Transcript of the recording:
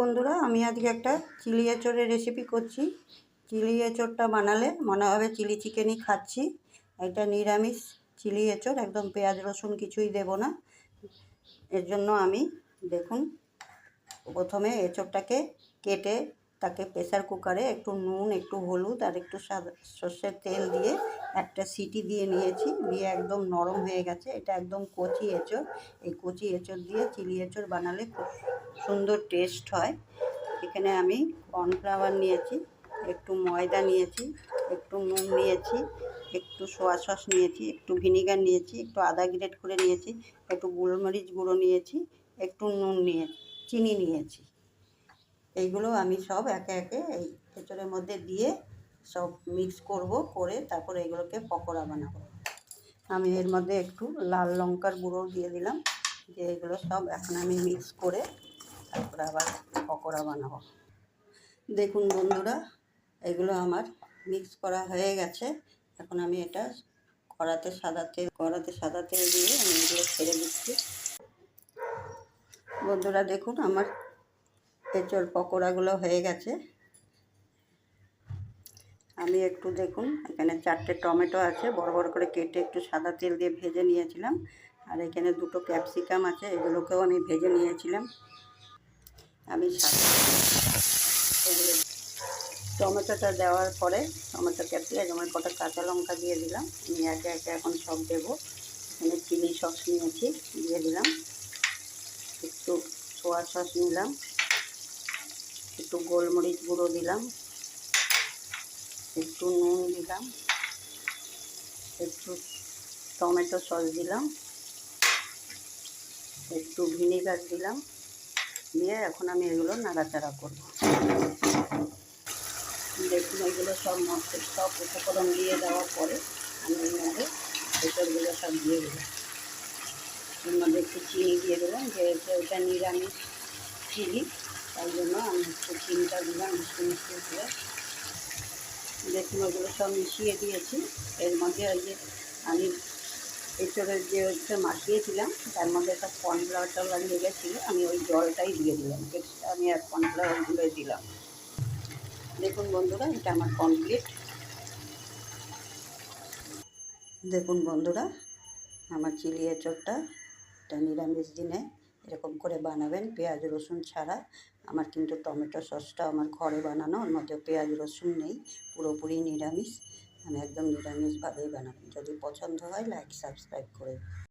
বন্ধুরা, আমি আজকে একটা চিলি এঁচোড়ের রেসিপি করছি। চিলি এঁচোড়টা বানালে মনে হবে চিলি চিকেনই খাচ্ছি। এটা নিরামিষ চিলি এঁচোড়, একদম পেঁয়াজ রসুন কিছুই দেব না। এর জন্য আমি দেখুন, প্রথমে এঁচোড়টাকে কেটে তাকে প্রেসার কুকারে একটু নুন, একটু হলুদ আর একটু সর্ষের তেল দিয়ে একটা সিটি দিয়ে নিয়েছি। দিয়ে একদম নরম হয়ে গেছে। এটা একদম কচি এঁচোড়। এই কচি এঁচোড় দিয়ে চিলি এঁচোড় বানালে খুব সুন্দর টেস্ট হয়। এখানে আমি কর্নফ্লাওয়ার নিয়েছি, একটু ময়দা নিয়েছি, একটু নুন নিয়েছি, একটু সোয়া সস নিয়েছি, একটু ভিনিগার নিয়েছি, একটু আদা গ্রেট করে নিয়েছি, একটু গোলমরিচ গুঁড়ো নিয়েছি, একটু নুন নিয়েছি, চিনি নিয়েছি। এইগুলো আমি সব একে একে এই এঁচোড়ের মধ্যে দিয়ে সব মিক্স করব, করে তারপর এগুলোকে পকোড়া বানাবো। আমি এর মধ্যে একটু লাল লঙ্কার গুঁড়ো দিয়ে দিলাম। যে এগুলো সব এখন আমি মিক্স করে তারপরে আবার পকোড়া বানাবো। দেখুন বন্ধুরা, এগুলো আমার মিক্স করা হয়ে গেছে। এখন আমি এটা কড়াতে সাদা তেল দিয়ে আমি এগুলো ছেড়ে দিচ্ছি। বন্ধুরা দেখুন, আমার এঁচোড় পকোড়াগুলো হয়ে গেছে। আমি একটু দেখুন, এখানে 4টে টমেটো আছে, বড় বড় করে কেটে একটু সাদা তেল দিয়ে ভেজে নিয়েছিলাম। আর এখানে 2টো ক্যাপসিকাম আছে, এগুলোকেও আমি ভেজে নিয়েছিলাম। আমি টমেটোটা দেওয়ার পরে টমেটো ক্যাপসিকাম কটা কাঁচা লঙ্কা দিয়ে দিলাম। আমি একে একে এখন সব দেবো। এখানে চিলি সস নিয়েছি, দিয়ে দিলাম। একটু সোয়া সস নিলাম, একটু গোলমরিচ গুঁড়ো দিলাম, একটু নুন দিলাম, একটু টমেটো সস দিলাম, একটু ভিনিগার দিলাম। দিয়ে এখন আমি এগুলো নাড়াচাড়া করব। দেখুন, এগুলো সব সব উপকরণ দিয়ে দেওয়ার পরে আমি এর মধ্যে এঁচোড়গুলো সব দিয়ে দিলাম। এর মধ্যে একটু চিনি দিয়ে দিলাম, যেহেতু এটা নিরামিষ চিলি, তাই জন্য আমি একটু চিনিটা দিলাম, মিষ্টি দিয়ে। দেখুন, ওগুলো সব মিশিয়ে দিয়েছি। এর মধ্যে ওই যে আমি এঁচোড়ের যে হচ্ছে মাখিয়েছিলাম, তার মধ্যে একটা কর্নফ্লাওয়ার লেগেছিলো, আমি ওই জলটাই দিয়ে দিলাম। আমি আর কর্নফ্লাওয়ার গুঁড়ো দিলাম। দেখুন বন্ধুরা, এটা আমার কমপ্লিট। দেখুন বন্ধুরা, আমার চিলি এঁচোড়টা, এটা নিরামিষ দিনে এরকম করে বানাবেন, পেঁয়াজ রসুন ছাড়া। আমার কিন্তু টমেটো সসটা আমার ঘরে বানানো, ওর মধ্যে পেঁয়াজ রসুন নেই, পুরোপুরি নিরামিষ। আমি একদম নিরামিষভাবেই বানাবেন। যদি পছন্দ হয় লাইক সাবস্ক্রাইব করে